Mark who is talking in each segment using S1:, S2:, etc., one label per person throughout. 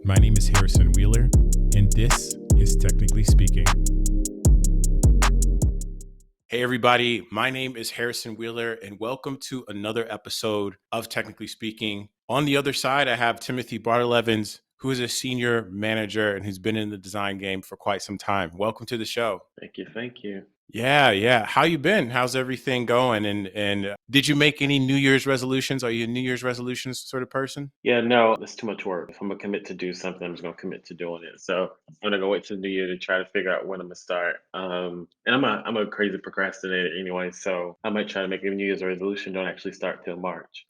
S1: My name is Harrison Wheeler, and this is Technically Speaking. Hey, everybody. My name is Harrison Wheeler, and welcome to another episode of Technically Speaking. On the other side, I have Timothy Bardlavens, who is a senior manager and who's been in the design game for quite some time. Welcome to the show.
S2: Thank you.
S1: Yeah. How you been? How's everything going? And did you make any New Year's resolutions? Are you a New Year's resolutions sort of person?
S2: Yeah, no, it's too much work. If I'm gonna commit to do something, I'm just gonna commit to doing it. So I'm gonna go wait till the new year to try to figure out when I'm gonna start. And I'm a crazy procrastinator anyway, so I might try to make a New Year's resolution, don't actually start till March.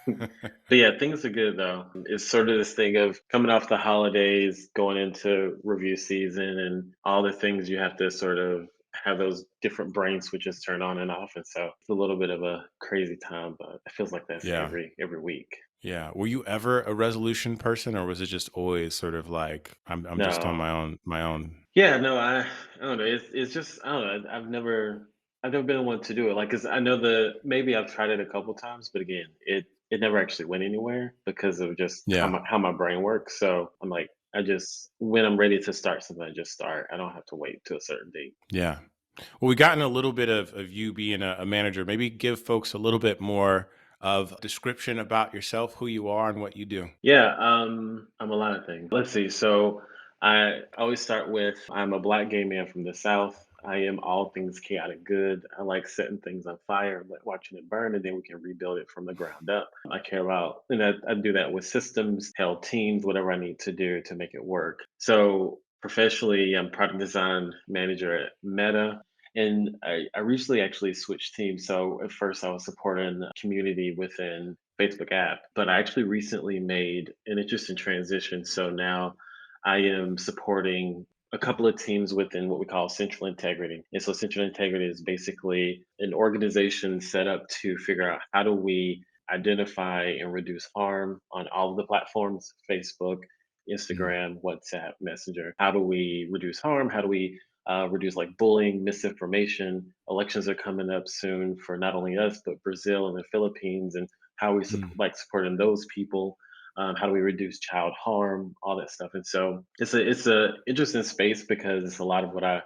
S2: But yeah, things are good though. It's sort of this thing of coming off the holidays, going into review season, and all the things you have to sort of have those different brain switches turn on and off. And so it's a little bit of a crazy time, but it feels like that's
S1: Yeah.
S2: every week.
S1: Yeah. Were you ever a resolution person, or was it just always sort of like I'm just on
S2: No.
S1: my own?
S2: Yeah, no, I don't know. It's just I don't know. I've never been one to do it. Like, cause I know maybe I've tried it a couple times, but again, it never actually went anywhere because of just
S1: Yeah.
S2: how my brain works. So I'm like, I just when I'm ready to start something, I just start. I don't have to wait to a certain date.
S1: Yeah. Well, we gotten a little bit of you being a manager. Maybe give folks a little bit more of description about yourself, who you are and what you do.
S2: Yeah, I'm a lot of things. Let's see. So I always start with I'm a black gay man from the South. I am all things chaotic good. I like setting things on fire, like watching it burn, and then we can rebuild it from the ground up. I care about, and I do that with systems, hell teams, whatever I need to do to make it work. So professionally, I'm product design manager at Meta. And I recently actually switched teams. So at first I was supporting the community within Facebook app, but I actually recently made an interesting transition. So now I am supporting a couple of teams within what we call central integrity. And so central integrity is basically an organization set up to figure out how do we identify and reduce harm on all of the platforms, Facebook,
S1: Mm.
S2: Instagram, WhatsApp, Messenger. How do we reduce harm? How do we reduce like bullying, misinformation? Elections are coming up soon for not only us but Brazil and the Philippines, and how we
S1: Mm.
S2: supporting those people. How do we reduce child harm? All that stuff. And so it's a interesting space because it's a lot of what I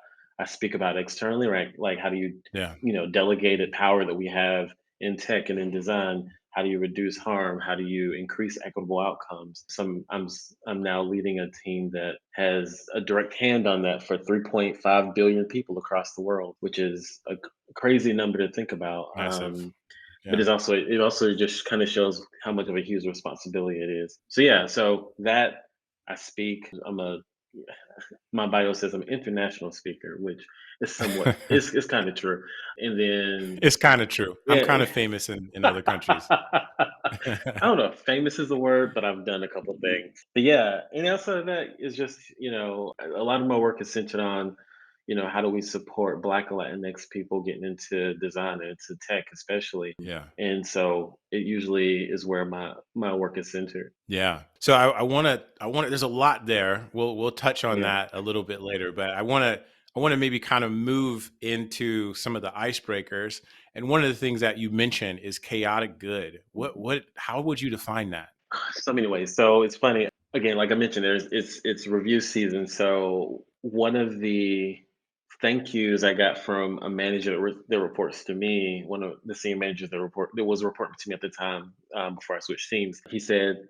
S2: speak about externally, right? Like how do you
S1: Yeah.
S2: delegated power that we have in tech and in design, how do you reduce harm? How do you increase equitable outcomes? I'm now leading a team that has a direct hand on that for 3.5 billion people across the world, which is a crazy number to think about.
S1: Massive.
S2: But
S1: Yeah.
S2: it also just kind of shows how much of a huge responsibility it is. So yeah, so that I speak. My bio says I'm an international speaker, which is somewhat it's kind of true. And then
S1: It's kind of true. I'm kind
S2: yeah,
S1: of famous in other countries.
S2: I don't know if famous is the word, but I've done a couple things. But yeah, and outside of that is just, a lot of my work is centered on, how do we support Black and Latinx people getting into design and into tech especially.
S1: Yeah.
S2: And so it usually is where my work is centered.
S1: Yeah. So I want to, there's a lot there. We'll touch on
S2: Yeah.
S1: that a little bit later, but I want to maybe kind of move into some of the icebreakers. And one of the things that you mentioned is chaotic good. How would you define that?
S2: So many ways. So it's funny. Again, like I mentioned, it's review season. So one of the thank yous I got from a manager that reports to me, one of the senior managers that was reporting to me at the time, before I switched teams. He said,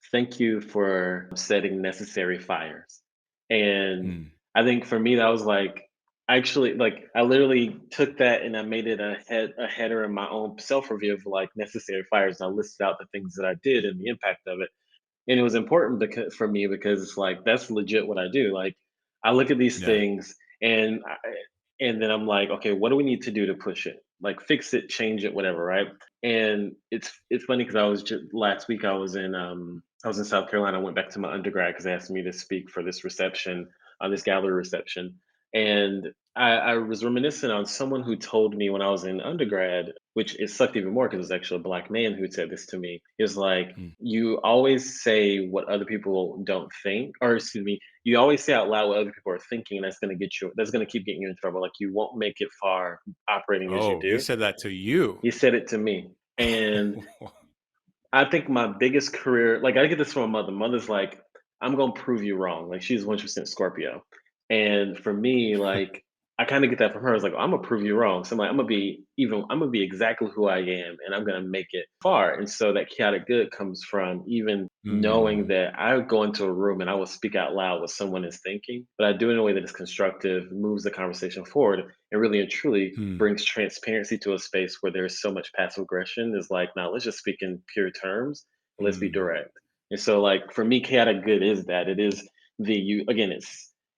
S2: "Thank you for setting necessary fires." And
S1: Mm.
S2: I think for me that was like actually like I literally took that and I made it a header in my own self review of like necessary fires. And I listed out the things that I did and the impact of it. And it was important because for me because it's like that's legit what I do. Like I look at these
S1: Yeah.
S2: things and and then I'm like, okay, what do we need to do to push it? Like fix it, change it, whatever, right? And it's funny because I was just last week I was in South Carolina. I went back to my undergrad because they asked me to speak for this reception, this gallery reception, and I was reminiscing on someone who told me when I was in undergrad, which it sucked even more because it was actually a black man who said this to me. He was like,
S1: Mm.
S2: "You always say what other people don't think, or excuse me, you always say out loud what other people are thinking, and that's going to keep getting you in trouble. Like you won't make it far operating as you
S1: Oh, he
S2: do."
S1: said that to you.
S2: He said it to me, and I think my biggest career, like I get this from my mother. Mother's like, I'm gonna prove you wrong. Like she's 1% Scorpio. And for me, like I kind of get that from her. It's like, I'm gonna prove you wrong. So I'm like, I'm gonna be exactly who I am and I'm gonna make it far. And so that chaotic good comes from even knowing
S1: Mm,
S2: that I go into a room and I will speak out loud what someone is thinking, but I do it in a way that is constructive, moves the conversation forward, and really and truly
S1: mm,
S2: brings transparency to a space where there's so much passive aggression. Is like, now let's just speak in pure terms. Let's be
S1: mm.
S2: direct. And so, like for me, chaotic good is that it is the you again.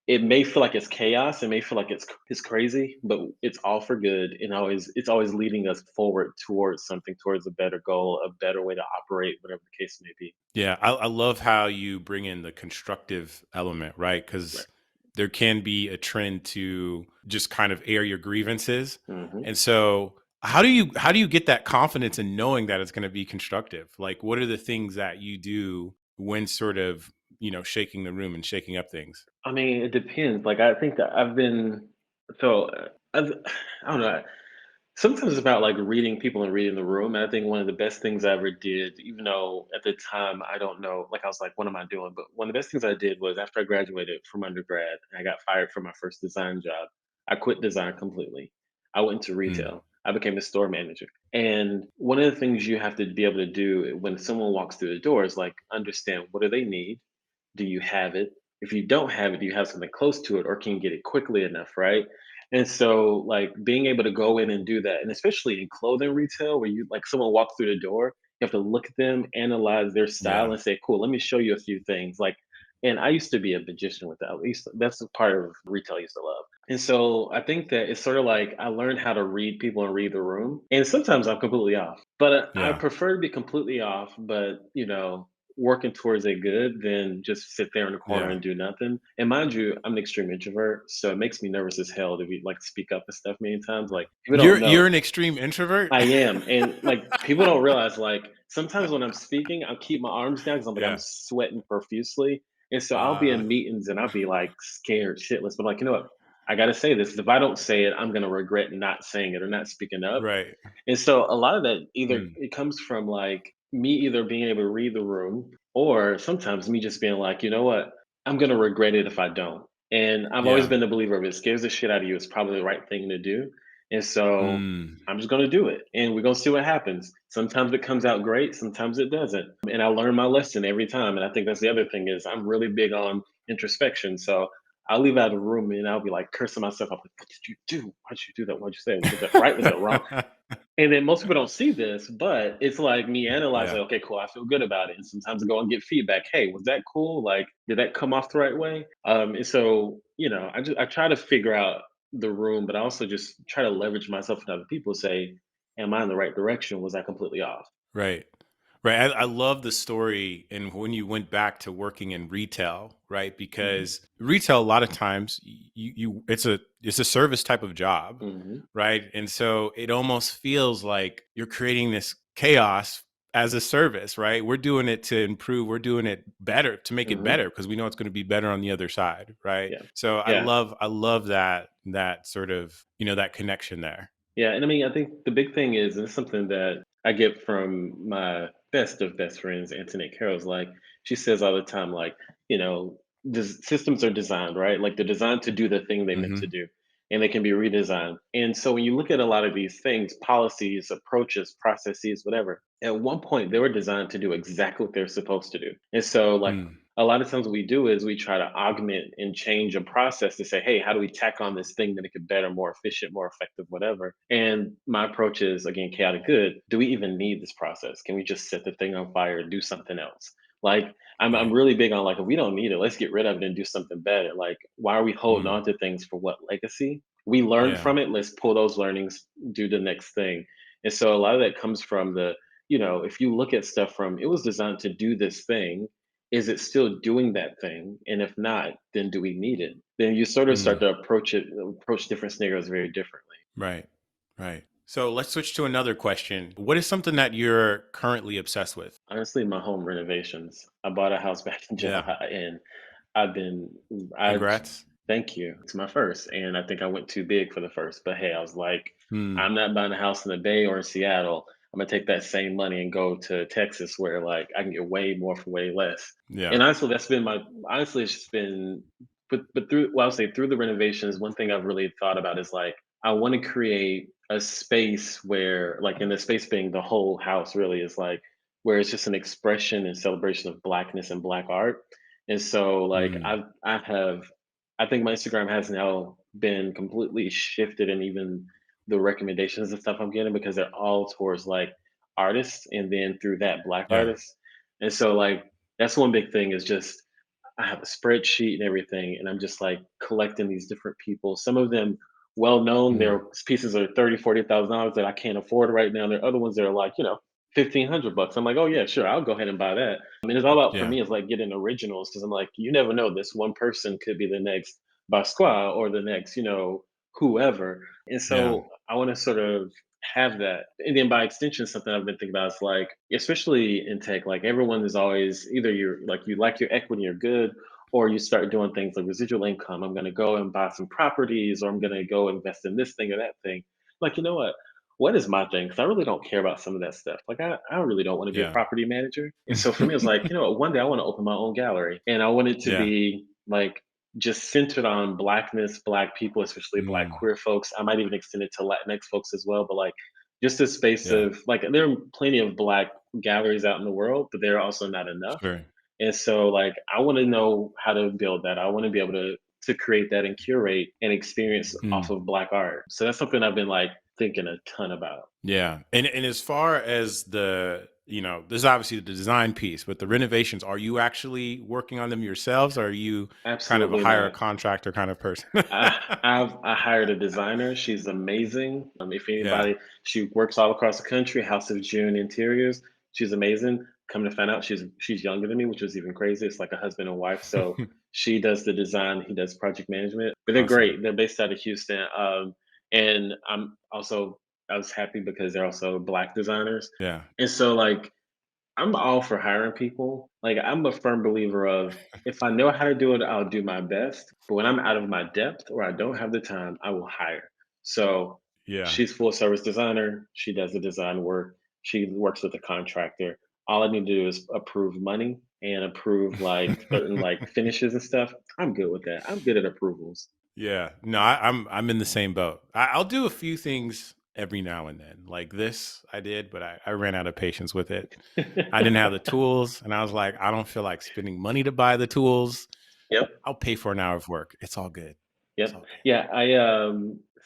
S2: It may feel like it's chaos. It may feel like it's crazy, but it's all for good, and always it's always leading us forward towards something, towards a better goal, a better way to operate, whatever the case may be.
S1: Yeah, I love how you bring in the constructive element, right?
S2: Right.
S1: Because there can be a trend to just kind of air your grievances,
S2: Hmm.
S1: and so how do you get that confidence in knowing that it's going to be constructive? Like, what are the things that you do when sort of shaking the room and shaking up things?
S2: I mean, it depends. Like I think that I've been so I don't know. Sometimes it's about like reading people and reading the room. And I think one of the best things I ever did, even though at the time I don't know, like I was like, what am I doing? But one of the best things I did was after I graduated from undergrad and I got fired from my first design job, I quit design completely. I went into
S1: Mm,
S2: retail. I became a store manager. And one of the things you have to be able to do when someone walks through the door is like understand what do they need? Do you have it? If you don't have it, do you have something close to it or can you get it quickly enough, right? And so like being able to go in and do that, and especially in clothing retail where you like someone walks through the door, you have to look at them, analyze their style
S1: yeah,
S2: and say, cool, let me show you a few things. Like, and I used to be a magician with that. At least that's the part of retail I used to love. And so I think that it's sort of like I learned how to read people and read the room. And sometimes I'm completely off, but I
S1: yeah,
S2: prefer to be completely off, but working towards a good than just sit there in the corner
S1: yeah.
S2: and do nothing. And mind you, I'm an extreme introvert, so it makes me nervous as hell to be like speak up and stuff many times. Like people don't
S1: You're
S2: know
S1: an extreme introvert.
S2: I am. And like people don't realize like sometimes when I'm speaking, I'll keep my arms down because I'm
S1: Yeah.
S2: sweating profusely. And so I'll be
S1: Uh,
S2: in meetings and I'll be like scared shitless. But like, you know what? I gotta say this. If I don't say it, I'm gonna regret not saying it or not speaking up.
S1: right.
S2: And so a lot of that either
S1: Mm,
S2: it comes from like me either being able to read the room or sometimes me just being like, you know what, I'm gonna regret it if I don't. And I've always
S1: yeah.
S2: been a believer of it scares the shit out of you, it's probably the right thing to do. And so
S1: Mm,
S2: I'm just gonna do it and we're gonna see what happens. Sometimes it comes out great, sometimes it doesn't. And I learn my lesson every time. And I think that's the other thing is I'm really big on introspection. So I'll leave out of the room and I'll be like cursing myself. I'm like, what did you do? Why'd you do that? Why'd you say it? Was it right? Was it wrong? And then most people don't see this, but it's like me
S1: yeah.
S2: analyzing, okay, cool, I feel good about it. And sometimes I go and get feedback. Hey, was that cool? Like, did that come off the right way? And so, I try to figure out the room, but I also just try to leverage myself and other people say, am I in the right direction? Was I completely off?
S1: Right. Right. I love the story and when you went back to working in retail, right?
S2: Hmm.
S1: Because retail a lot of times you it's a service type of job,
S2: Hmm.
S1: right? And so it almost feels like you're creating this chaos as a service, right? We're doing it to improve, we're doing it better to make it
S2: Hmm.
S1: better because we know it's going to be better on the other side, right?
S2: Yeah.
S1: So
S2: Yeah.
S1: I love that sort of, that connection there.
S2: Yeah, and I mean, I think the big thing is, and it's something that I get from my best of best friends, Antoinette Carroll's like, she says all the time, like, systems are designed, right? Like they're designed to do the thing they meant to
S1: Mhm.
S2: do, and they can be redesigned. And so when you look at a lot of these things, policies, approaches, processes, whatever, at one point they were designed to do exactly what they're supposed to do. And so, like,
S1: Mm.
S2: a lot of times what we do is we try to augment and change a process to say, hey, how do we tack on this thing to make it better, more efficient, more effective, whatever. And my approach is again chaotic good. Do we even need this process? Can we just set the thing on fire and do something else? Like I'm
S1: Right.
S2: really big on like if we don't need it, let's get rid of it and do something better. Like why are we holding
S1: Mm.
S2: on to things for what legacy? We learned
S1: Yeah.
S2: from it. Let's pull those learnings, do the next thing. And so a lot of that comes from if you look at stuff from it was designed to do this thing, is it still doing that thing? And if not, then do we need it? Then you sort of start
S1: Mm.
S2: to approach different scenarios very differently.
S1: Right. Right. So let's switch to another question. What is something that you're currently obsessed with?
S2: Honestly, my home renovations. I bought a house back in
S1: Yeah.
S2: July, and I've been, I
S1: Congrats.
S2: thank you. It's my first, and I think I went too big for the first. But hey, I was like,
S1: Hmm.
S2: I'm not buying a house in the Bay or in Seattle. I'm gonna take that same money and go to Texas where like I can get way more for way less.
S1: Yeah.
S2: And honestly, that's been my honestly it's just been but through well, I'll say through the renovations, one thing I've really thought about is like I want to create a space where like in the space being the whole house really is like where it's just an expression and celebration of blackness and black art. And so like
S1: Mm.
S2: I think my Instagram has now been completely shifted and even the recommendations and stuff I'm getting because they're all towards like artists and then through that black
S1: Yeah.
S2: artists. And so like that's one big thing is just I have a spreadsheet and everything, and I'm just like collecting these different people. Some of them well known,
S1: Mm.
S2: their pieces are 30, $40,000 that I can't afford right now. There are other ones that are like, 1,500 bucks. I'm like, oh yeah, sure, I'll go ahead and buy that. I mean, it's all about for
S1: Yeah.
S2: me is like getting originals because I'm like, you never know. This one person could be the next Basquiat or the next, whoever. And
S1: Yeah.
S2: so I want to sort of have that. And then by extension, something I've been thinking about is like, especially in tech, like everyone is always either you like your equity, you're good, or you start doing things like residual income. I'm gonna go and buy some properties, or I'm gonna go invest in this thing or that thing. Like, you know what? What is my thing? Because I really don't care about some of that stuff. Like I really don't want to be a
S1: Yeah.
S2: property manager. And so for me, it's like, you know what, one day I want to open my own gallery. And I want it to
S1: Yeah.
S2: be like just centered on blackness, black people, especially black
S1: Mm.
S2: queer folks. I might even extend it to Latinx folks as well. But like just a space
S1: Yeah.
S2: of like there are plenty of black galleries out in the world, but they're also not enough.
S1: Sure.
S2: And so like I want to know how to build that. I want to be able to create that and curate an experience off
S1: Mm.
S2: of black art. So that's something I've been like thinking a ton about.
S1: Yeah. And as far as there's obviously the design piece, but the renovations, are you actually working on them yourselves? Or are you kind of a
S2: Absolutely
S1: hire a
S2: not.
S1: contractor kind of person?
S2: I hired a designer. She's amazing. If
S1: Yeah.
S2: anybody, she works all across the country. House of June Interiors. She's amazing. Come to find out, she's younger than me, which was even crazy. It's like a husband and wife. So she does the design. He does project management. But they're
S1: Awesome.
S2: great. They're based out of Houston. And I was happy because they're also black designers.
S1: Yeah.
S2: And so like I'm all for hiring people. Like I'm a firm believer of if I know how to do it, I'll do my best. But when I'm out of my depth or I don't have the time, I will hire. So
S1: Yeah.
S2: she's full service designer. She does the design work. She works with the contractor. All I need to do is approve money and approve like certain like finishes and stuff. I'm good with that. I'm good at approvals.
S1: Yeah. No, I'm in the same boat. I'll do a few things every now and then. Like this I did, but I ran out of patience with it. I didn't have the tools, and I was like, I don't feel like spending money to buy the tools.
S2: Yep.
S1: I'll pay for an hour of work. It's all good. It's
S2: Yep.
S1: all good.
S2: Yeah,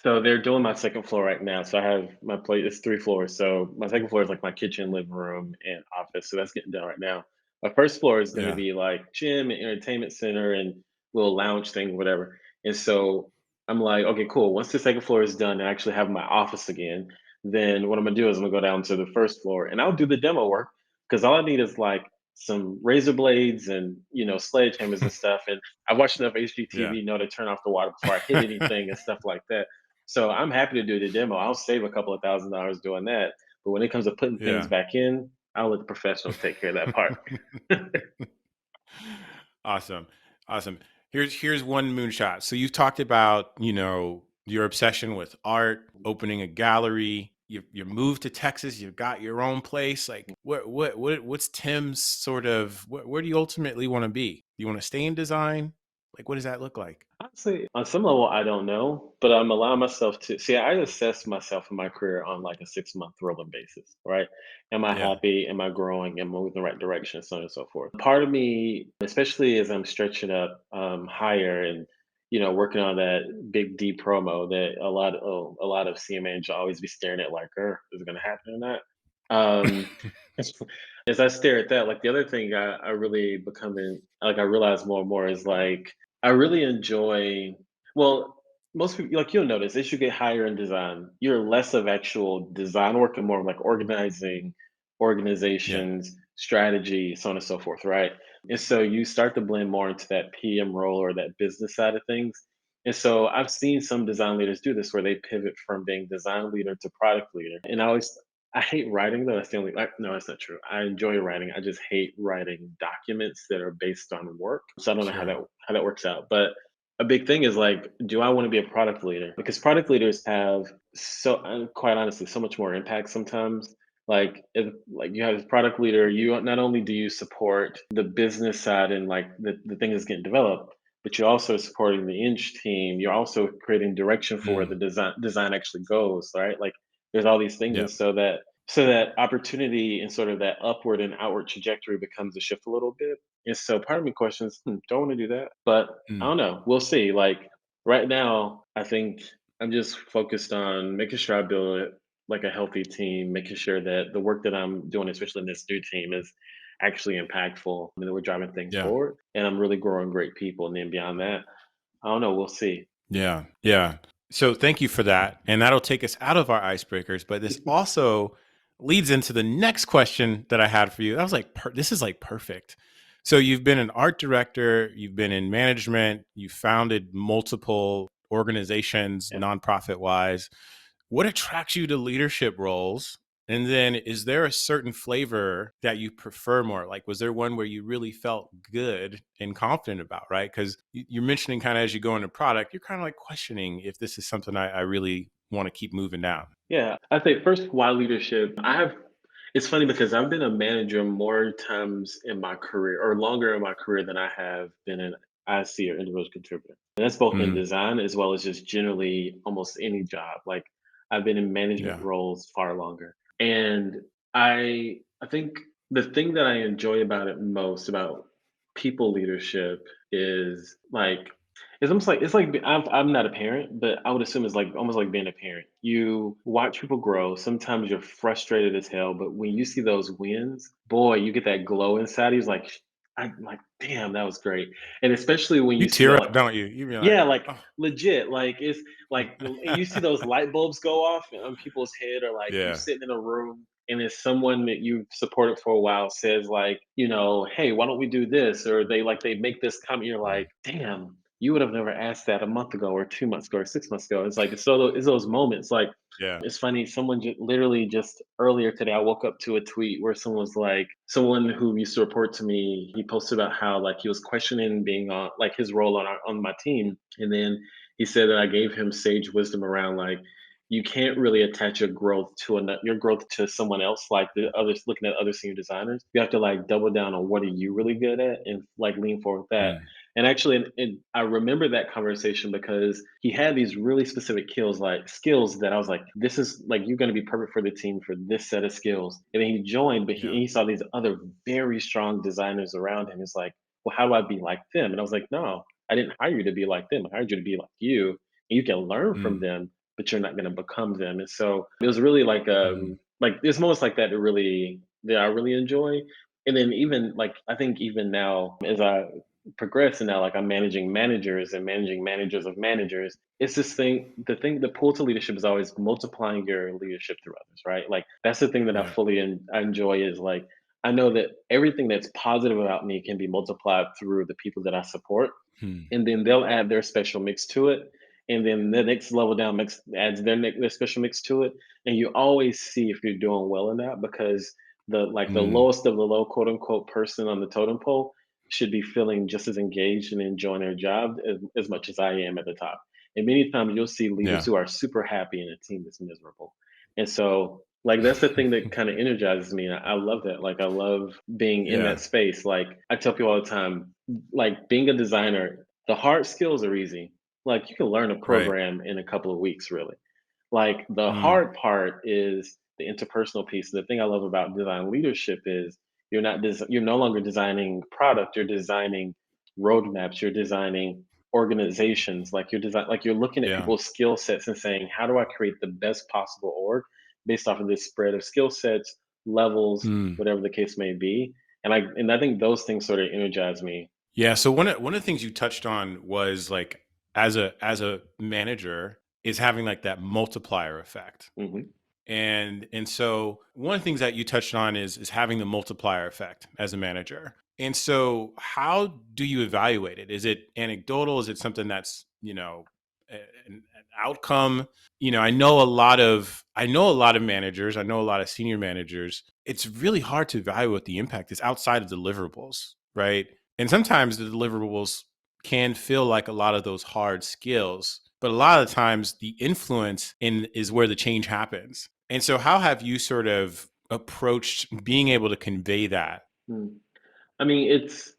S2: so they're doing my second floor right now. So I have my place, it's 3 floors. So my second floor is like my kitchen, living room, and office. So that's getting done right now. My first floor is gonna
S1: Yeah.
S2: be like gym and entertainment center and little lounge thing, whatever. And so I'm like, okay, cool. Once the second floor is done and I actually have my office again, then what I'm gonna do is I'm gonna go down to the first floor and I'll do the demo work because all I need is like some razor blades and sledgehammers and stuff. And I watched enough
S1: Yeah.
S2: HGTV know to turn off the water before I hit anything and stuff like that. So I'm happy to do the demo. I'll save a couple of $1,000s doing that. But when it comes to putting things
S1: Yeah.
S2: back in, I'll let the professionals take care of that part.
S1: Awesome. Awesome. Here's one moonshot. So you've talked about, your obsession with art, opening a gallery. You moved to Texas, you've got your own place. Like what's Tim's sort of where do you ultimately want to be? Do you want to stay in design? Like what does that look like?
S2: Honestly, on some level, I don't know, but I'm allowing myself to see. I assess myself in my career on like a 6 month rolling basis, right? Am I
S1: Yeah.
S2: happy? Am I growing? Am I moving in the right direction? So on and so forth. Part of me, especially as I'm stretching up higher and working on that big D promo that a lot of CMAs will always be staring at like, is it going to happen or not? Um, as I stare at that, like the other thing I really becoming like I realize more and more is like I really enjoy well, most people like you'll notice as you get higher in design, you're less of actual design work and more of like organizing
S1: Yeah.
S2: organizations, strategy, so on and so forth, right? And so you start to blend more into that PM role or that business side of things. And so I've seen some design leaders do this where they pivot from being design leader to product leader. And I hate writing though. That's the only no, that's not true. I enjoy writing. I just hate writing documents that are based on work. So I don't know
S1: Sure.
S2: how that works out. But a big thing is like, do I want to be a product leader? Because product leaders have quite honestly, so much more impact sometimes Like you have this product leader, you not only do you support the business side and like the thing that's getting developed, but you're also supporting the inch team. You're also creating direction for where
S1: Mm,
S2: the design actually goes, right? Like there's all these things,
S1: yeah.
S2: and so that opportunity and sort of that upward and outward trajectory becomes a shift a little bit. And so part of me questions, don't want to do that, but I
S1: Mm,
S2: don't know. We'll see. Like right now, I think I'm just focused on making sure I build it like a healthy team, making sure that the work that I'm doing, especially in this new team, is actually impactful and that we're driving things
S1: yeah.
S2: forward. And I'm really growing great people. And then beyond that, I don't know. We'll see.
S1: Yeah. Yeah. So thank you for that. And that'll take us out of our icebreakers. But this also leads into the next question that I had for you. I was like, this is like perfect. So you've been an art director, you've been in management, you founded multiple organizations,
S2: Yeah.
S1: nonprofit wise. What attracts you to leadership roles? And then is there a certain flavor that you prefer more? Like, was there one where you really felt good and confident about, right? Because you're mentioning kind of as you go into product, you're kind of like questioning if this is something I really want to keep moving down.
S2: Yeah. I think first, why leadership? It's funny because I've been a manager more times in my career or longer in my career than I have been an IC or individual contributor. And that's both in
S1: Mm,
S2: design as well as just generally almost any job. Like I've been in management
S1: yeah.
S2: roles far longer. And I think the thing that I enjoy about it most about people leadership is like I'm not a parent, but I would assume it's like almost like being a parent. You watch people grow. Sometimes you're frustrated as hell, but when you see those wins, boy, you get that glow inside. He's like, I'm like, damn, that was great. And especially when
S1: You
S2: you see
S1: tear
S2: that,
S1: up,
S2: like,
S1: don't you? You be like,
S2: yeah, like
S1: oh,
S2: legit. Like it's like you see those light bulbs go off on people's head, or like you
S1: yeah.
S2: sitting in a room and it's someone that you've supported for a while says like, hey, why don't we do this? Or they make this comment. You're
S1: Mm,
S2: like, damn, you would have never asked that a month ago, or 2 months ago, or 6 months ago. It's like it's those moments. Like
S1: yeah.
S2: it's funny. Literally just earlier today, I woke up to a tweet where someone who used to report to me. He posted about how like he was questioning being on like his role on my team, and then he said that I gave him sage wisdom around like you can't really attach your growth to someone else like the others looking at other senior designers. You have to like double down on what are you really good at and like lean forward with that.
S1: Mm,
S2: And actually, and I remember that conversation because he had these really specific skills that I was like, this is like, you're going to be perfect for the team for this set of skills. And then he joined, but
S1: yeah.
S2: he saw these other very strong designers around him. He's like, well, how do I be like them? And I was like, no, I didn't hire you to be like them. I hired you to be like you. And you can learn from
S1: Mm,
S2: them, but you're not going to become them. And so it was really
S1: mm,
S2: like there's moments like that I really enjoy. And then even like I think even now as I progress and now like I'm managing managers and managing managers of managers. It's this thing, the pull to leadership is always multiplying your leadership through others, right? Like that's the thing that
S1: yeah.
S2: I enjoy is like I know that everything that's positive about me can be multiplied through the people that I support,
S1: Hmm,
S2: and then they'll add their special mix to it, and then the next level down adds their special mix to it, and you always see if you're doing well or not because the
S1: mm,
S2: lowest of the low quote unquote person on the totem pole should be feeling just as engaged and enjoying their job as much as I am at the top. And many times you'll see leaders
S1: yeah.
S2: who are super happy in a team that's miserable. And so like that's the thing that kind of energizes me. And I love that. Like I love being in that
S1: Yeah.
S2: space. Like I tell people all the time, like being a designer, the hard skills are easy. Like you can learn a
S1: Right.
S2: program in a couple of weeks, really. Like the
S1: Mm,
S2: hard part is the interpersonal piece. The thing I love about design leadership is you're no longer designing product, you're designing roadmaps, you're designing organizations, like you're looking at
S1: yeah.
S2: people's skill sets and saying, how do I create the best possible org based off of this spread of skill sets, levels,
S1: Mm.
S2: whatever the case may be. And I think those things sort of energize me.
S1: Yeah. So one of the things you touched on was like as a manager is having like that multiplier effect.
S2: Hmm.
S1: And so one of the things that you touched on is having the multiplier effect as a manager. And so how do you evaluate it? Is it anecdotal? Is it something that's, an outcome? I know a lot of managers, I know a lot of senior managers. It's really hard to evaluate the impact. It's outside of deliverables, right? And sometimes the deliverables can feel like a lot of those hard skills, but a lot of times the influence in is where the change happens. And so how have you sort of approached being able to convey that?
S2: Mm. I mean, it's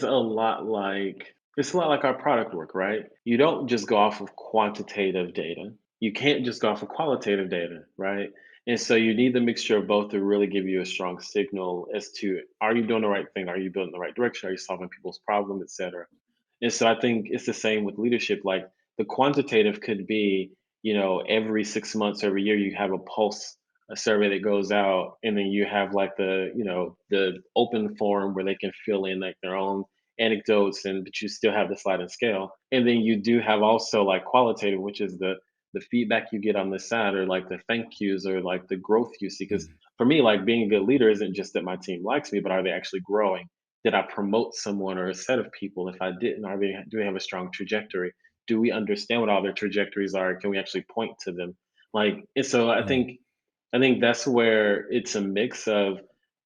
S2: a lot like our product work, right? You don't just go off of quantitative data. You can't just go off of qualitative data, right? And so you need the mixture of both to really give you a strong signal as to, are you doing the right thing? Are you building the right direction? Are you solving people's problems, et cetera? And so I think it's the same with leadership. Like the quantitative could be, every 6 months, every year, you have a pulse, a survey that goes out, and then you have like the open forum where they can fill in like their own anecdotes, and but you still have the sliding scale. And then you do have also like qualitative, which is the feedback you get on the side, or like the thank yous, or like the growth you see. Because
S1: Mm,
S2: for me, like being a good leader isn't just that my team likes me, but are they actually growing? Did I promote someone or a set of people? If I didn't, do they have a strong trajectory? Do we understand what all their trajectories are? Can we actually point to them? Like, and so
S1: mm,
S2: I think that's where it's a mix of,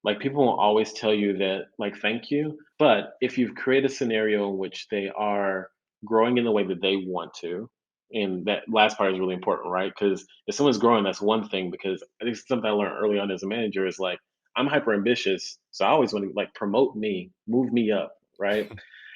S2: like, people won't always tell you that, like, thank you, but if you've created a scenario in which they are growing in the way that they want to, and that last part is really important, right? Because if someone's growing, that's one thing. Because I think something I learned early on as a manager is like, I'm hyper ambitious, so I always want to like promote me, move me up, right?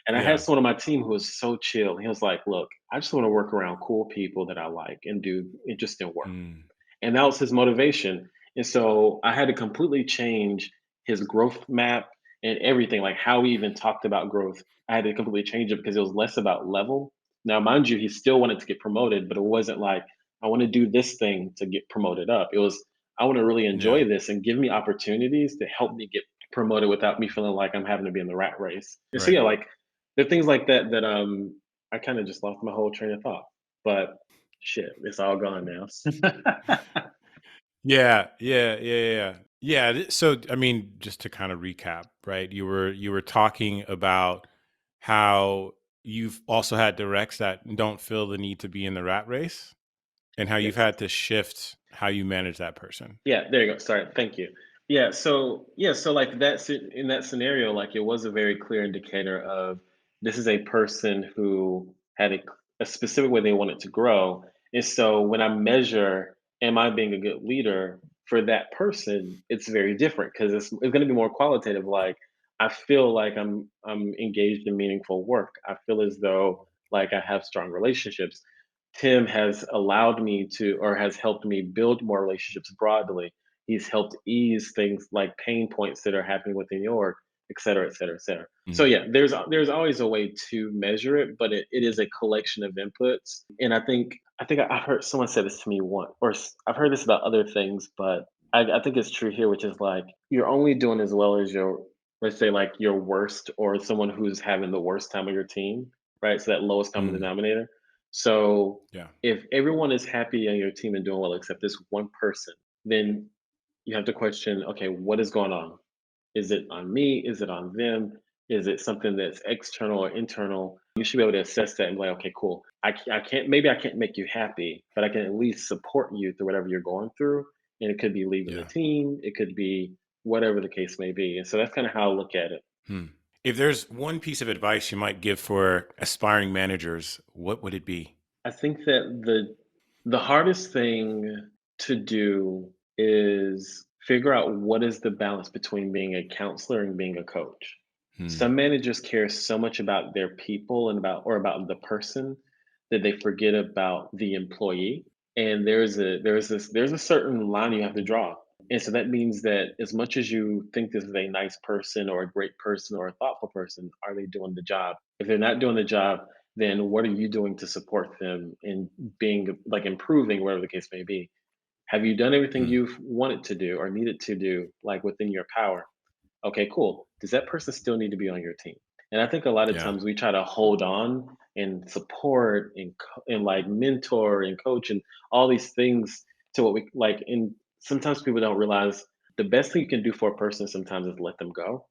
S2: And I had
S1: yeah.
S2: someone on my team who was so chill. He was like, "Look, I just want to work around cool people that I like and do interesting work."
S1: Mm,
S2: And that was his motivation. And so I had to completely change his growth map and everything, like how we even talked about growth. I had to completely change it because it was less about level. Now, mind you, he still wanted to get promoted, but it wasn't like, I want to do this thing to get promoted up. It was, I want to really
S1: yeah.
S2: enjoy this and give me opportunities to help me get promoted without me feeling like I'm having to be in the rat race. And so,
S1: Right.
S2: yeah, like there are things like that that I kind of just lost my whole train of thought. But shit, it's all gone now.
S1: Yeah, yeah, yeah, yeah. Yeah, so I mean, just to kind of recap, right? You were talking about how you've also had directs that don't feel the need to be in the rat race, and how you've
S2: Yes.
S1: had to shift how you manage that person.
S2: Yeah, there you go. Sorry, thank you. So like in that scenario, like it was a very clear indicator of, this is a person who had a specific way they wanted to grow. And so when I measure, am I being a good leader for that person, it's very different because it's going to be more qualitative. Like I feel like I'm engaged in meaningful work. I feel as though like I have strong relationships. Tim has allowed me to, or has helped me build more relationships broadly. He's helped ease things like pain points that are happening within your org, et cetera, et cetera, et cetera. So
S1: Mm,
S2: yeah, there's always a way to measure it, but it is a collection of inputs. And I've heard someone say this to me once, or I've heard this about other things, but I think it's true here, which is like you're only doing as well as your, let's say, like your worst, or someone who's having the worst time of your team, right? So that lowest common
S1: mm,
S2: denominator. So
S1: yeah,
S2: if everyone is happy on your team and doing well except this one person, then you have to question, okay, what is going on? Is it on me? Is it on them? Is it something that's external or internal? You should be able to assess that and be like, okay, cool. I can't, maybe I can't make you happy, but I can at least support you through whatever you're going through. And it could be leaving the
S1: yeah.
S2: team, it could be whatever the case may be. And so that's kind of how I look at it.
S1: Hmm. If there's one piece of advice you might give for aspiring managers, what would it be?
S2: I think that the hardest thing to do is figure out what is the balance between being a counselor and being a coach.
S1: Hmm,
S2: Some managers care so much about their people and about the person that they forget about the employee. And there's a certain line you have to draw. And so that means that as much as you think this is a nice person or a great person or a thoughtful person, are they doing the job? If they're not doing the job, then what are you doing to support them in being like improving, whatever the case may be? Have you done everything
S1: hmm,
S2: you've wanted to do or needed to do, like within your power? Okay, cool. Does that person still need to be on your team? And I think a lot of
S1: yeah,
S2: times we try to hold on and support and like mentor and coach and all these things to what we like. And sometimes people don't realize the best thing you can do for a person sometimes is let them go.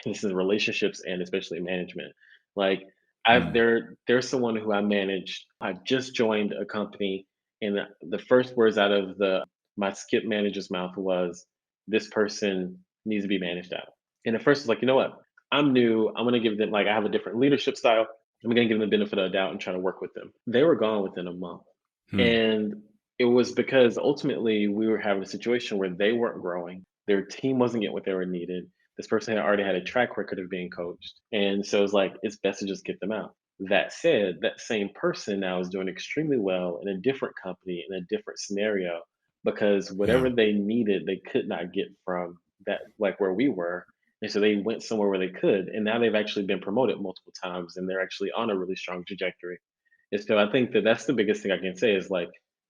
S2: This is relationships and especially management. Like
S1: hmm,
S2: there's someone who I managed. I just joined a company, and the first words out of the my skip manager's mouth was, "This person needs to be managed out." And at first, it's like, you know what? I'm new. I'm gonna give them, like, I have a different leadership style. I'm gonna give them the benefit of the doubt and try to work with them. They were gone within a month,
S1: hmm,
S2: and it was because ultimately we were having a situation where they weren't growing. Their team wasn't getting what they were needed. This person had already had a track record of being coached. And so it's like, it's best to just get them out. That said, that same person now is doing extremely well in a different company, in a different scenario, because
S1: Yeah.
S2: whatever they needed, they could not get from that, like where we were. And so they went somewhere where they could. And now they've actually been promoted multiple times and they're actually on a really strong trajectory. And so I think that that's the biggest thing I can say is like,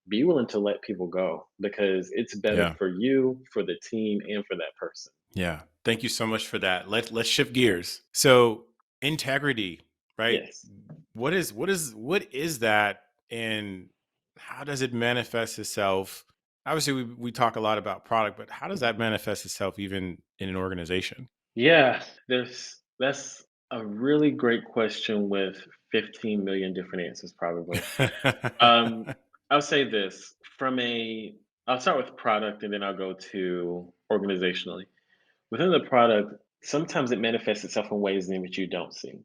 S2: be willing to let people go because it's better
S1: Yeah.
S2: for you, for the team, and for that person.
S1: Yeah. Thank you so much for that. Let's shift gears. So integrity, right?
S2: Yes.
S1: What is that, and how does it manifest itself? Obviously, we talk a lot about product, but how does that manifest itself even in an organization?
S2: Yeah, that's a really great question with 15 million different answers probably. Um, I'll say this from a I'll start with product and then I'll go to organizationally. Within the product, sometimes it manifests itself in ways in which you don't see.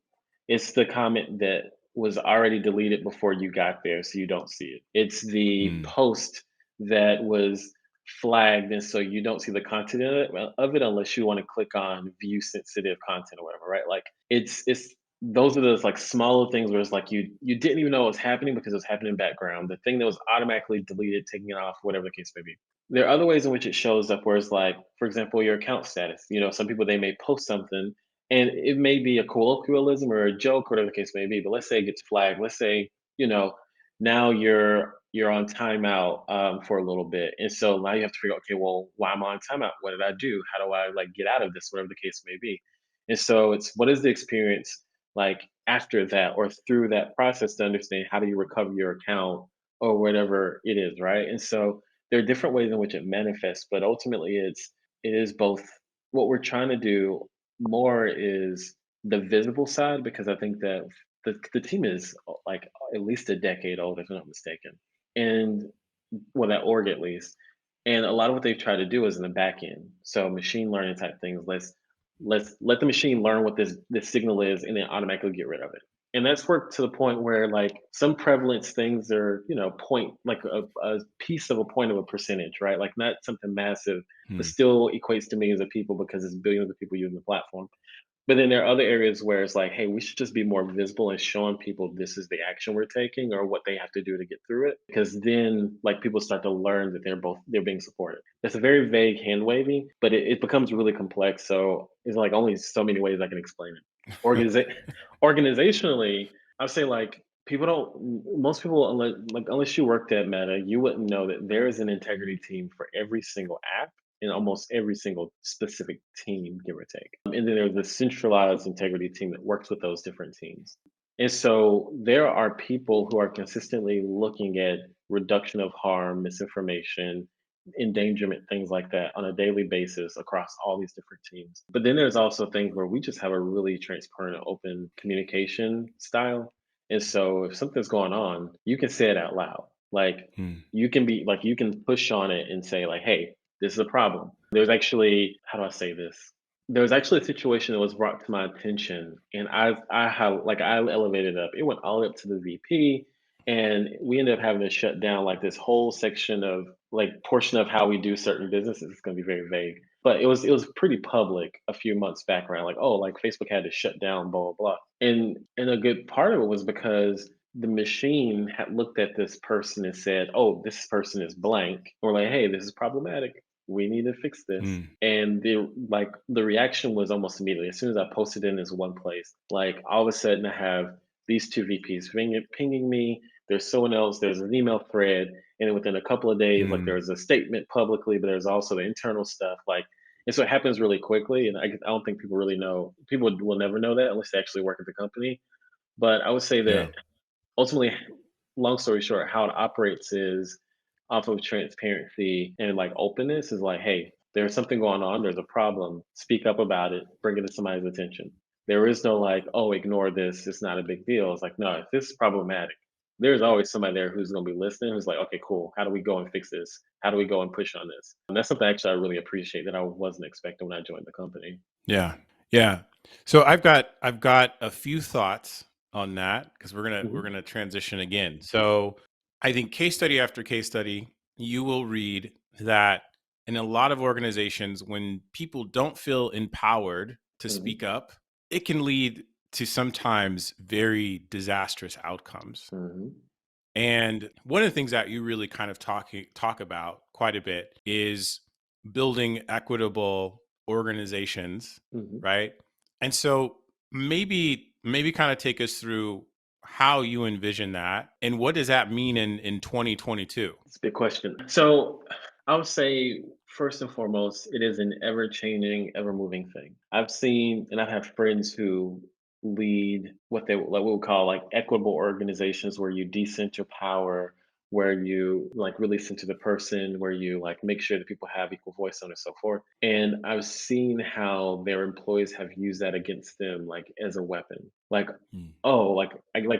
S2: It's the comment that was already deleted before you got there, so you don't see it. It's the
S1: Mm,
S2: post that was flagged, and so you don't see the content of it unless you want to click on view sensitive content or whatever, right? Like it's those are those like smaller things where it's like you didn't even know what was happening because it was happening in background. The thing that was automatically deleted, taking it off, whatever the case may be. There are other ways in which it shows up where it's like, for example, your account status. Some people they may post something and it may be a colloquialism or a joke, whatever the case may be, but let's say it gets flagged. Let's say, you know, now you're on timeout for a little bit. And so now you have to figure out, okay, well, why am I on timeout? What did I do? How do I like get out of this, whatever the case may be? And so it's what is the experience like after that or through that process to understand how do you recover your account or whatever it is, right? And so there are different ways in which it manifests, but ultimately it is both what we're trying to do more is the visible side because I think that the team is like at least a decade old, if I'm not mistaken. And well, that org at least. And a lot of what they've tried to do is in the back end. So machine learning type things. Let's let the machine learn what this signal is and then automatically get rid of it. And that's worked to the point where like some prevalence things are, point like a piece of a point of a percentage, right? Like not something massive, but
S1: mm,
S2: still equates to millions of people because it's billions of people using the platform. But then there are other areas where it's like, hey, we should just be more visible and showing people this is the action we're taking or what they have to do to get through it. Because then like people start to learn that they're being supported. It's a very vague hand waving, but it becomes really complex. So it's like only so many ways I can explain it. Organizationally, I'd say like people don't most people unless you worked at Meta, you wouldn't know that there is an integrity team for every single app in almost every single specific team, give or take. And then there's a centralized integrity team that works with those different teams. And so there are people who are consistently looking at reduction of harm, misinformation, endangerment, things like that on a daily basis across all these different teams. But then there's also things where we just have a really transparent and open communication style. And so if something's going on, you can say it out loud. Like
S1: mm,
S2: you can push on it and say like, hey, this is a problem. There's actually, how do I say this? There was actually a situation that was brought to my attention, and I elevated it up. It went all the way up to the VP, and we ended up having to shut down like this whole section of like portion of how we do certain businesses. It's going to be very vague, but it was pretty public a few months back around like, oh, like Facebook had to shut down, blah blah blah, and a good part of it was because the machine had looked at this person and said, oh, this person is blank, or like, hey, this is problematic, we need to fix this.
S1: mm.
S2: And the reaction was almost immediately. As soon as I posted in this one place, like all of a sudden I have these two VPs pinging me. There's someone else. There's an email thread, and then within a couple of days, like
S1: Mm,
S2: there's a statement publicly, but there's also the internal stuff. Like, and so it happens really quickly. And I don't think people really know. People will never know that unless they actually work at the company. But I would say that
S1: yeah.
S2: ultimately, long story short, how it operates is off of transparency and like openness is like, hey, there's something going on, there's a problem, speak up about it, bring it to somebody's attention. There is no like, oh, ignore this, it's not a big deal. It's like, no, if this is problematic, there's always somebody there who's going to be listening, who's like, okay, cool, how do we go and fix this? How do we go and push on this? And that's something actually I really appreciate that I wasn't expecting when I joined the company.
S1: Yeah. Yeah. So I've got a few thoughts on that because we're gonna
S2: Hmm.
S1: we're gonna transition again. So I think case study after case study, you will read that in a lot of organizations, when people don't feel empowered to speak
S2: Mhm.
S1: up, it can lead to sometimes very disastrous outcomes.
S2: Mhm.
S1: And one of the things that you really kind of talk about quite a bit is building equitable organizations,
S2: Mhm.
S1: right? And so maybe kind of take us through how you envision that and what does that mean in 2022?
S2: It's a big question. So I would say first and foremost, it is an ever-changing, ever-moving thing. I've seen and I've had friends who lead what they like we would call like equitable organizations where you decenter power, where you like really center the person, where you like make sure that people have equal voice, so on and so forth. And I've seen how their employees have used that against them like as a weapon. Like
S1: Mm,
S2: oh, like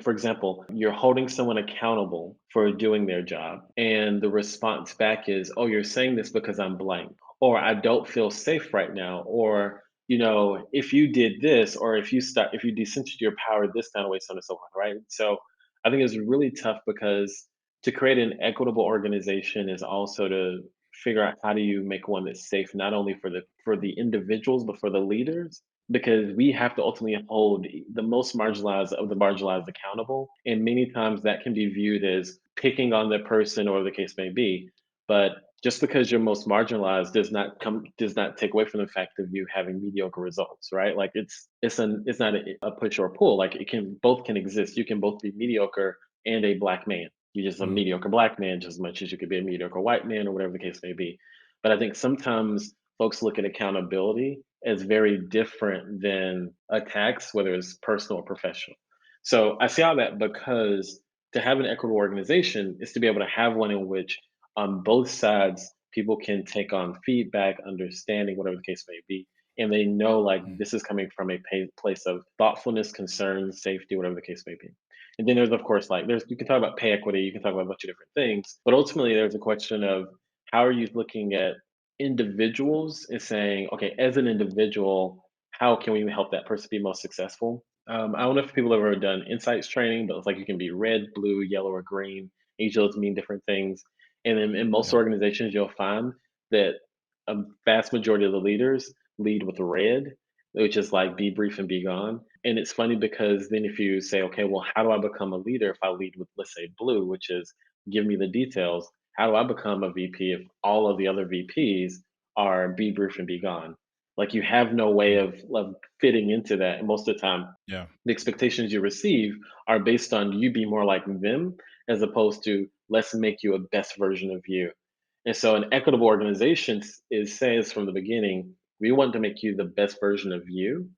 S2: for example, you're holding someone accountable for doing their job, and the response back is, "Oh, you're saying this because I'm blank," or "I don't feel safe right now," or if you did this, or if you decentered your power this kind of way, so on and so forth, right? So I think it's really tough because to create an equitable organization is also to figure out how do you make one that's safe not only for the individuals but for the leaders because we have to ultimately hold the most marginalized of the marginalized accountable. And many times that can be viewed as picking on the person or the case may be. But just because you're most marginalized does not take away from the fact of you having mediocre results, right? Like it's not a push or a pull. Like it can both can exist. You can both be mediocre and a black man. You're just a
S1: mm,
S2: mediocre black man just as much as you could be a mediocre white man or whatever the case may be. But I think sometimes folks look at accountability is very different than attacks, whether it's personal or professional. So I see all that because to have an equitable organization is to be able to have one in which on both sides people can take on feedback, understanding, whatever the case may be, and they know like
S1: mm.
S2: this is coming from a place of thoughtfulness, concern, safety, whatever the case may be. And then there's of course like there's you can talk about pay equity, you can talk about a bunch of different things, but ultimately there's a question of how are you looking at individuals is saying, okay, as an individual, how can we help that person be most successful? I don't know if people have ever done insights training, but it's like you can be red, blue, yellow, or green. Each of those mean different things. And in most
S1: Yeah.
S2: organizations, you'll find that a vast majority of the leaders lead with red, which is like be brief and be gone. And it's funny because then if you say, okay, well, how do I become a leader if I lead with, let's say, blue, which is give me the details? How do I become a VP if all of the other VPs are be brief and be gone? Like you have no way
S1: Mm,
S2: of fitting into that. And most of the time,
S1: yeah.
S2: the expectations you receive are based on you be more like them as opposed to let's make you a best version of you. And so an equitable organization says from the beginning, we want to make you the best version of you.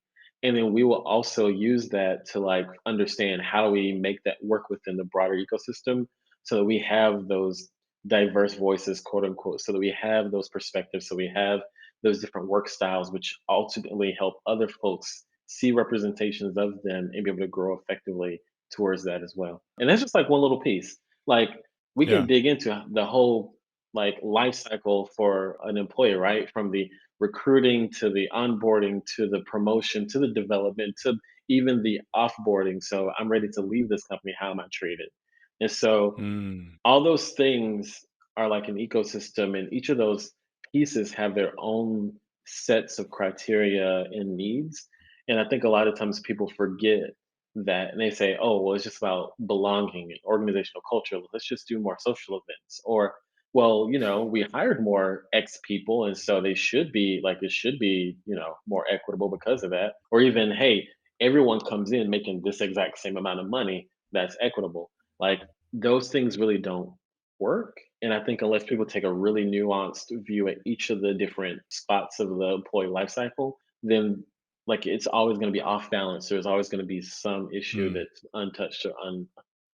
S2: And then we will also use that to like understand how do we make that work within the broader ecosystem so that we have those diverse voices, quote unquote, so that we have those perspectives, so we have those different work styles, which ultimately help other folks see representations of them and be able to grow effectively towards that as well. And that's just like one little piece. Like we can
S1: Yeah.
S2: dig into the whole like life cycle for an employee, right? From the recruiting to the onboarding to the promotion to the development to even the offboarding. So I'm ready to leave this company. How am I treated? And so
S1: Mm,
S2: all those things are like an ecosystem, and each of those pieces have their own sets of criteria and needs. And I think a lot of times people forget that and they say, oh, well, it's just about belonging and organizational culture. Let's just do more social events. Or, well, we hired more X people, and so they should be like it should be, more equitable because of that. Or even, hey, everyone comes in making this exact same amount of money. That's equitable. Like those things really don't work. And I think unless people take a really nuanced view at each of the different spots of the employee life cycle, then like it's always going to be off balance. There's always going to be some issue
S1: mm.
S2: that's untouched or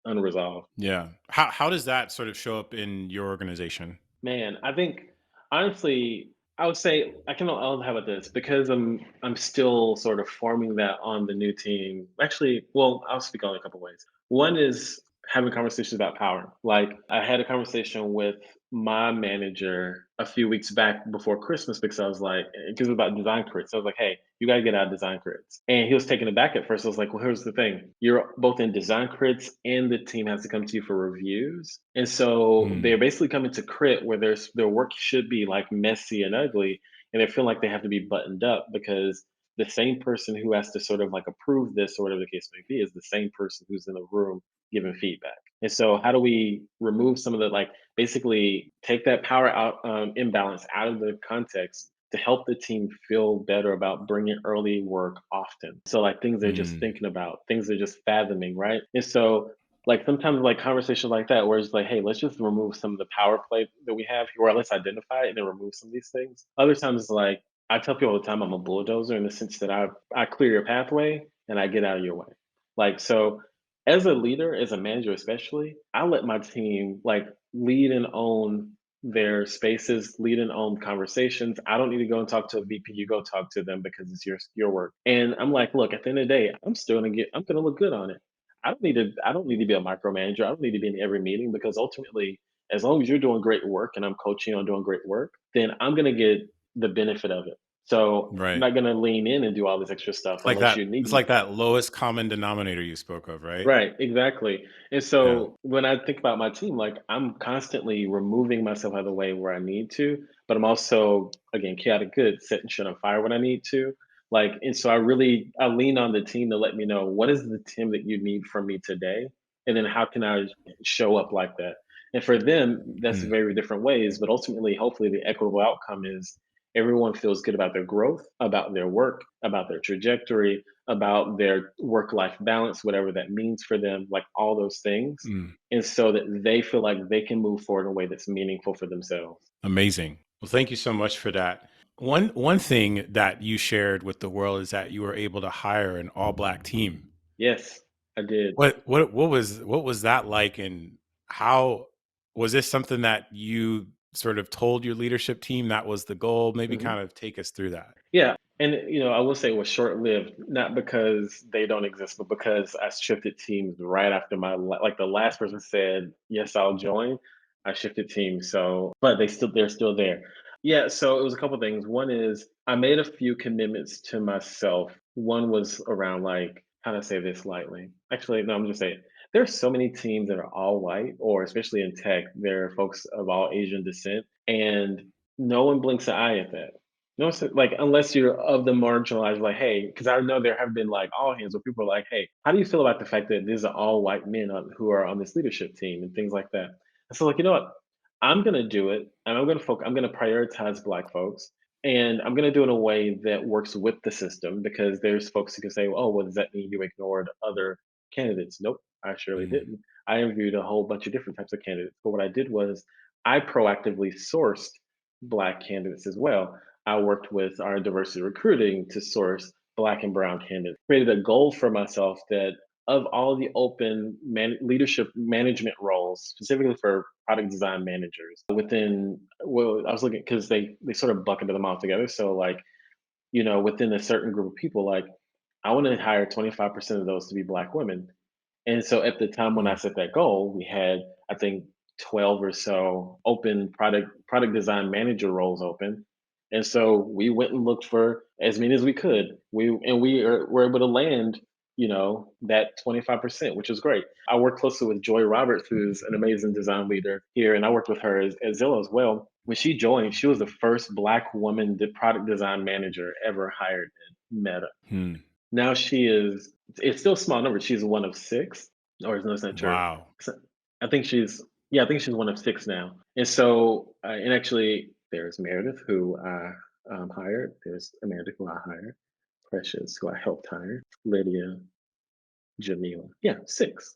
S2: unresolved.
S1: Yeah. How does that sort of show up in your organization?
S2: Man, I think honestly, I would say I'll have it this because I'm still sort of forming that on the new team. Actually, well, I'll speak on it a couple ways. One is having conversations about power. Like I had a conversation with my manager a few weeks back before Christmas because I was like, because it was about design crits. I was like, hey, you gotta get out of design crits. And he was taken aback at first. I was like, well, here's the thing. You're both in design crits and the team has to come to you for reviews. And so they're
S1: Mm,
S2: basically coming to crit where their work should be like messy and ugly. And they feel like they have to be buttoned up because the same person who has to sort of like approve this or whatever the case may be is the same person who's in the room giving feedback. And so, how do we remove some of the like basically take that power out imbalance out of the context to help the team feel better about bringing early work often? So, like things they're just
S1: mm,
S2: thinking about, things they're just fathoming, right? And so, like sometimes like conversations like that, where it's like, hey, let's just remove some of the power play that we have here, or let's identify it and then remove some of these things. Other times, it's like I tell people all the time, I'm a bulldozer in the sense that I clear your pathway and I get out of your way. Like so, as a leader, as a manager especially, I let my team, like, lead and own their spaces, lead and own conversations. I don't need to go and talk to a VP, you go talk to them because it's your work. And I'm like, "Look, at the end of the day, I'm gonna look good on it. I don't need to be a micromanager. I don't need to be in every meeting because ultimately, as long as you're doing great work and I'm coaching you on doing great work, then I'm gonna get the benefit of it. So, I'm
S1: right.
S2: not gonna lean in and do all this extra stuff unless you need
S1: It's
S2: me
S1: like
S2: to."
S1: that lowest common denominator you spoke of, right?
S2: Right, exactly. And
S1: Yeah.
S2: so when I think about my team, like I'm constantly removing myself out of the way where I need to, but I'm also, again, chaotic good, setting shit on fire when I need to. Like, and so I lean on the team to let me know what is the team that you need from me today, and then how can I show up like that. And for them, that's
S1: Mm,
S2: very different ways, but ultimately, hopefully, the equitable outcome is everyone feels good about their growth, about their work, about their trajectory, about their work life balance, whatever that means for them, like all those things.
S1: mm.
S2: And so that they feel like they can move forward in a way that's meaningful for themselves.
S1: Amazing. Well, thank you so much for that. One thing that you shared with the world is that you were able to hire an all black team.
S2: Yes, I did.
S1: What was that like, and how was this something that you sort of told your leadership team that was the goal? Maybe
S2: Mhm.
S1: kind of take us through that.
S2: Yeah, and I will say it was short lived, not because they don't exist, but because I shifted teams right after like the last person said yes, I'll join. I shifted teams, so but they're still there. Yeah, so it was a couple things. One is I made a few commitments to myself. One was around like how to say this lightly. Actually, no, I'm just saying there's so many teams that are all white, or especially in tech, there are folks of all Asian descent, and no one blinks an eye at that. No, so, like, unless you're of the marginalized, like, hey, because I know there have been like all hands where people are like, hey, how do you feel about the fact that these are all white men who are on this leadership team and things like that? And so, like, you know what? I'm gonna do it, and I'm gonna prioritize Black folks, and I'm gonna do it in a way that works with the system because there's folks who can say, oh, well, does that mean you ignored other candidates? Nope, I surely
S1: Mm,
S2: didn't. I interviewed a whole bunch of different types of candidates, but what I did was I proactively sourced Black candidates as well. I worked with our diversity recruiting to source Black and Brown candidates. Created a goal for myself that of all the open leadership management roles, specifically for product design managers, I was looking because they sort of bucketed them all together. So like within a certain group of people, like I want to hire 25% of those to be Black women. And so at the time when I
S1: mm,
S2: set that goal, we had, I think, 12 or so open product design manager roles open. And so we went and looked for as many as we could. Were able to land, that 25%, which was great. I worked closely with Joy Roberts, who's an amazing design leader here, and I worked with her as Zillow as well. When she joined, she was the first Black woman product design manager ever hired at Meta.
S1: mm.
S2: Now she is it's still a small number, she's one of 6, or no, it's not true.
S1: Wow.
S2: So, I think she's yeah, I think she's one of 6 now. And so, and actually there's Meredith who I, hired, there's Amanda who I hired, Precious who I helped hire, Lydia, Jamila. Yeah, 6.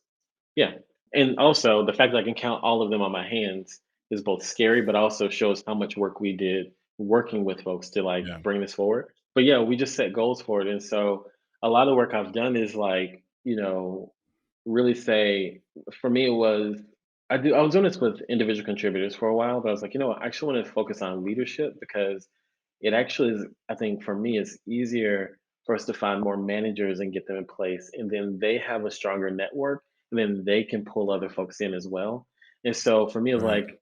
S2: Yeah, and also the fact that I can count all of them on my hands is both scary, but also shows how much work we did working with folks to like
S1: Yeah.
S2: bring this forward. But yeah, we just set goals for it, and so a lot of the work I've done is like really say for me it was I was doing this with individual contributors for a while, but I was like, I actually want to focus on leadership because it actually is, I think for me, it's easier for us to find more managers and get them in place. And then they have a stronger network. and then they can pull other folks in as well. And so for me, it's
S1: Right.
S2: like,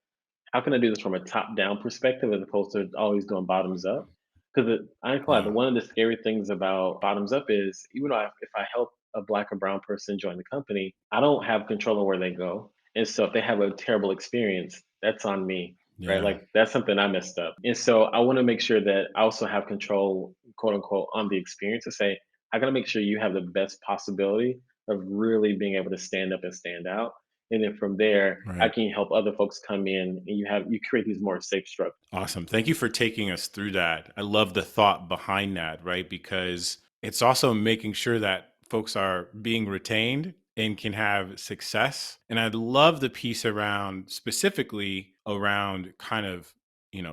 S2: how can I do this from a top down perspective as opposed to always doing bottoms up? Because I ain't gonna lie,
S1: Yeah.
S2: one of the scary things about bottoms up is even though if I help a black or brown person join the company, I don't have control of where they go. And so if they have a terrible experience, that's on me, right?
S1: Yeah.
S2: Like that's something I messed up. And so I want to make sure that I also have control, quote unquote, on the experience to say, I gotta make sure you have the best possibility of really being able to stand up and stand out. And then from there, I
S1: Right.
S2: can help other folks come in and you create these more safe structures.
S1: Awesome. Thank you for taking us through that. I love the thought behind that, right? Because it's also making sure that folks are being retained and can have success. And I love the piece around specifically around kind of,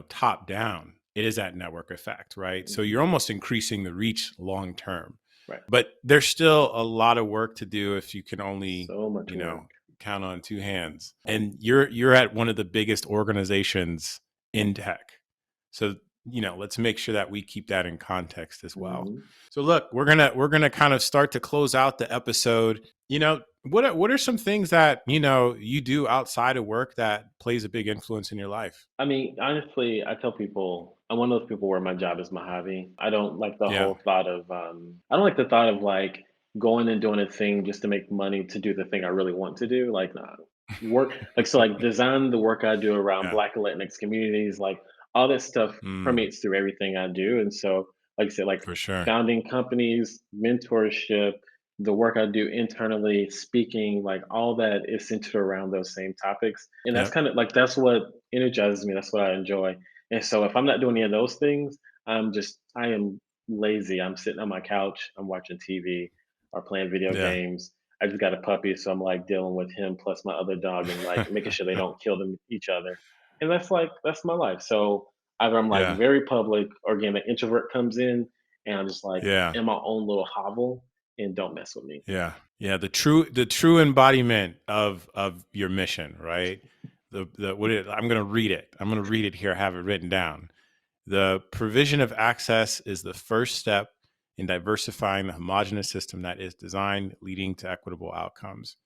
S1: top down. It is that network effect, right? So
S2: Mhm.
S1: you're almost increasing the reach long term.
S2: Right.
S1: But there's still a lot of work to do if you can only,
S2: So much
S1: you know,
S2: work.
S1: count on two hands. And you're at one of the biggest organizations in tech. So, let's make sure that we keep that in context as well.
S2: Mhm.
S1: So look, we're gonna kind of start to close out the episode. What are some things that you do outside of work that plays a big influence in your life?
S2: I mean, honestly, I tell people I'm one of those people where my job is my hobby. I don't like the
S1: Yeah.
S2: whole thought of I don't like the thought of like going and doing a thing just to make money to do the thing I really want to do. Like nah, work like so like design the work I do around
S1: Yeah.
S2: Black and Latinx communities, like all this stuff
S1: Mm,
S2: permeates through everything I do. And so like I said, like
S1: for sure.
S2: founding companies, mentorship, the work I do internally, speaking, like all that is centered around those same topics. And that's
S1: Yep.
S2: kind of like that's what energizes me. That's what I enjoy. And so if I'm not doing any of those things, I am lazy. I'm sitting on my couch, I'm watching TV or playing video
S1: Yeah.
S2: games. I just got a puppy, so I'm like dealing with him plus my other dog and like making sure they don't kill each other. And that's my life. So either I'm like
S1: Yeah.
S2: very public or again, the introvert comes in and I'm just like
S1: Yeah.
S2: in my own little hovel and don't mess with me.
S1: Yeah. Yeah. The true embodiment of your mission, right? I'm gonna read it. I'm gonna read it here. I have it written down. The provision of access is the first step in diversifying the homogeneous system that is designed, leading to equitable outcomes.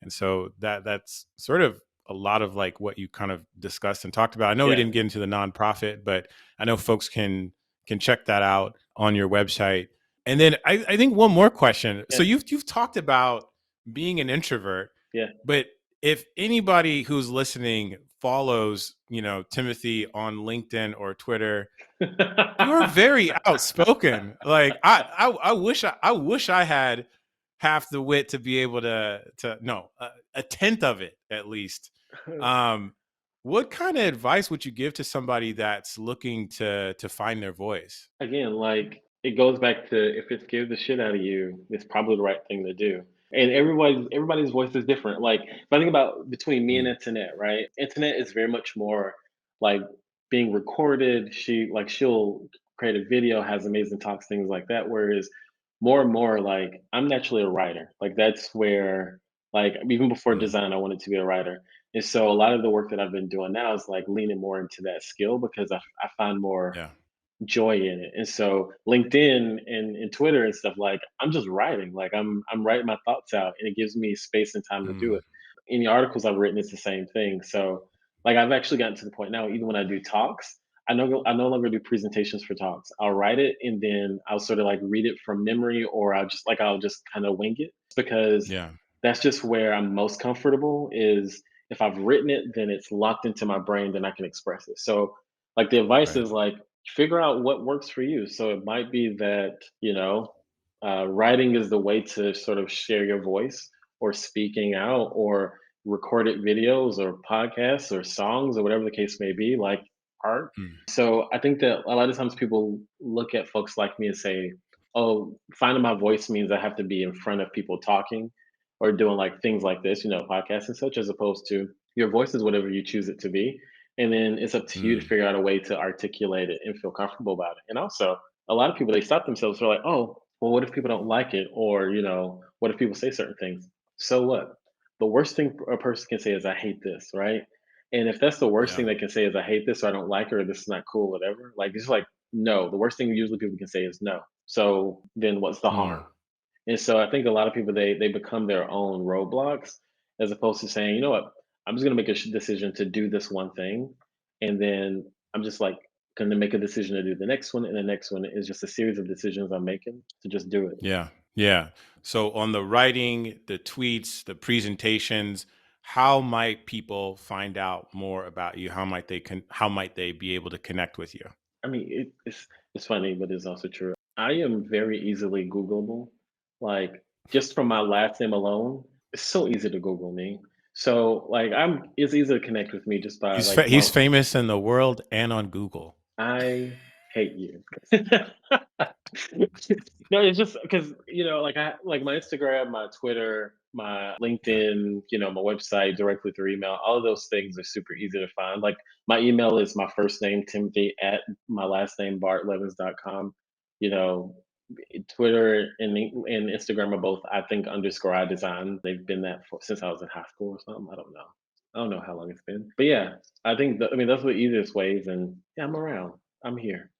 S1: And so that's sort of a lot of like what you kind of discussed and talked about. I know we
S2: Yeah,
S1: didn't get into the nonprofit, but I know folks can check that out on your website. And then I think one more question. So
S2: yeah,
S1: you've talked about being an introvert,
S2: yeah.
S1: but if anybody who's listening follows, Timothy on LinkedIn or Twitter, you're very outspoken. Like I wish I had half the wit to be able to no a tenth of it at least. Um, what kind of advice would you give to somebody that's looking to find their voice?
S2: Again, like it goes back to if it scares the shit out of you, it's probably the right thing to do. And everybody's voice is different. Like if I think about between me and
S1: Mm,
S2: internet, right? Internet is very much more like being recorded. She'll create a video, has amazing talks, things like that. Whereas more and more, like I'm naturally a writer. Like that's where like even before
S1: mm,
S2: design, I wanted to be a writer. And so a lot of the work that I've been doing now is like leaning more into that skill because I find more
S1: yeah.
S2: joy in it. And so LinkedIn and Twitter and stuff like I'm just writing. Like I'm writing my thoughts out and it gives me space and time to do
S1: Mm,
S2: it. Any articles I've written, it's the same thing. So like I've actually gotten to the point now, even when I do talks, I no longer do presentations for talks. I'll write it and then I'll sort of like read it from memory or I'll just kind of wing it because
S1: yeah.
S2: that's just where I'm most comfortable is if I've written it, then it's locked into my brain, then I can express it. So like the advice
S1: Right.
S2: is like figure out what works for you. So it might be that, writing is the way to sort of share your voice or speaking out or recorded videos or podcasts or songs or whatever the case may be, like art.
S1: Mm,
S2: So I think that a lot of times people look at folks like me and say, oh, finding my voice means I have to be in front of people talking or doing like things like this, podcasts and such, as opposed to your voice is whatever you choose it to be. And then it's up to you to
S1: mm,
S2: figure out a way to articulate it and feel comfortable about it. And also, a lot of people they stop themselves. They're like, "Oh, well, what if people don't like it? Or what if people say certain things? So what? The worst thing a person can say is, 'I hate this,' right? And if that's the worst
S1: yeah.
S2: thing they can say is, 'I hate this,' or 'I don't like it,' or 'this is not cool,' whatever. Like it's like no. The worst thing usually people can say is no. So then what's the
S1: Mm,
S2: harm? And so I think a lot of people they become their own roadblocks as opposed to saying, you know what, I'm just gonna make a decision to do this one thing, and then I'm just like gonna make a decision to do the next one, and the next one is just a series of decisions I'm making to just do it.
S1: Yeah. Yeah. So on the writing, the tweets, the presentations, how might people find out more about you? How might they be able to connect with you?
S2: I mean, it's funny, but it's also true. I am very easily Googleable. Like just from my last name alone, it's so easy to Google me. So like it's easy to connect with me just by like my
S1: He's famous in the world and on Google.
S2: I hate you. No, it's just because like I like my Instagram, my Twitter, my
S1: Yeah.
S2: LinkedIn, my website directly through email. All of those things are super easy to find. Like my email is my first name Timothy at my last name Bardlavens.com. You know, Twitter and Instagram are both I think underscore I design. They've been that since I was in high school or something. I don't know. I don't know how long it's been, but yeah, I think I mean those are the easiest ways. And yeah, I'm around. I'm here.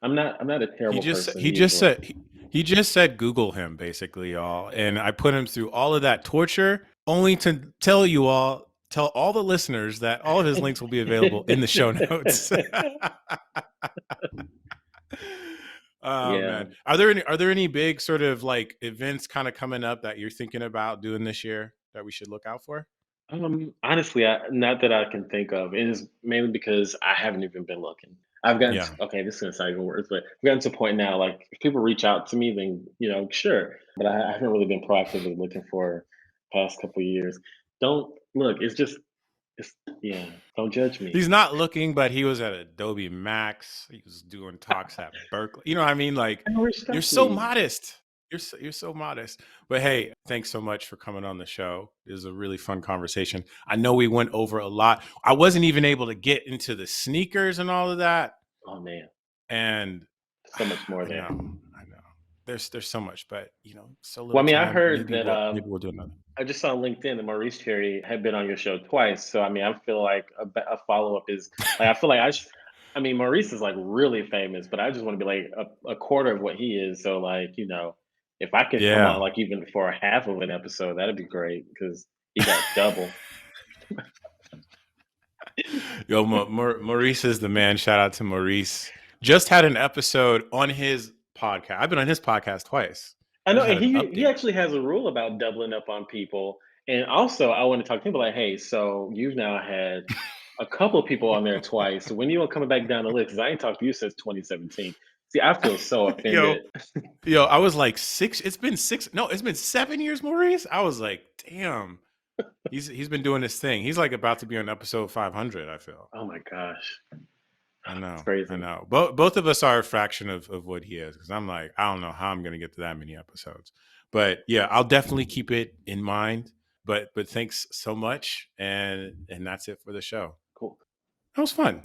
S2: I'm not a
S1: He
S2: terrible
S1: just
S2: person
S1: he just
S2: usually.
S1: said he just said Google him basically, y'all, and I put him through all of that torture only to tell all the listeners that all of his links will be available in the show notes. Oh
S2: Yeah.
S1: man, are there any big sort of like events kind of coming up that you're thinking about doing this year that we should look out for?
S2: Honestly, not that I can think of. It is mainly because I haven't even been looking. I've gotten
S1: Yeah,
S2: okay. This is gonna sound even worse, but I've gotten to a point now. Like, if people reach out to me, then sure. But I haven't really been proactively looking for past couple of years. Don't look. It's yeah. Don't judge me.
S1: he's not looking, but he was at Adobe Max. He was doing talks at Berkeley. You know what I mean? Like,
S2: I
S1: you're
S2: respect
S1: so
S2: me.
S1: modest. You're so modest. But hey, thanks so much for coming on the show. It was a really fun conversation. I know we went over a lot. I wasn't even able to get into the sneakers and all of that.
S2: Oh man,
S1: And
S2: so much more
S1: I
S2: there.
S1: know, I know. There's so much, but so
S2: Well,
S1: little
S2: I mean, I
S1: time.
S2: heard
S1: Maybe
S2: that
S1: we'll do another.
S2: I just saw on LinkedIn that Maurice Cherry had been on your show twice. So I mean, I feel like a follow up is like I feel like I mean, Maurice is like really famous, but I just want to be like a quarter of what he is. So like if I could come on
S1: Yeah.
S2: like even for a half of an episode, that'd be great because he got double.
S1: Yo, Maurice is the man. Shout out to Maurice. Just had an episode on his podcast. I've been on his podcast twice.
S2: I
S1: I
S2: know,
S1: just had
S2: and
S1: an
S2: he
S1: update.
S2: actually has a rule about doubling up on people. And also, I want to talk to him like, hey, so you've now had a couple of people on there twice. When you want coming back down the list? Because I ain't talked to you since 2017. See, I feel so
S1: yo,
S2: offended.
S1: yo, I was like 6. It's been 6. No, it's been 7 years, Maurice. I was like, damn. He's been doing this thing. He's like about to be on episode 500. I feel.
S2: Oh my gosh,
S1: I
S2: it's
S1: know. I
S2: crazy.
S1: know. Both of us are a fraction of what he is because I'm like, I don't know how I'm gonna get to that many episodes. But yeah, I'll definitely keep it in mind. But thanks so much. And that's it for the show.
S2: Cool.
S1: That was fun.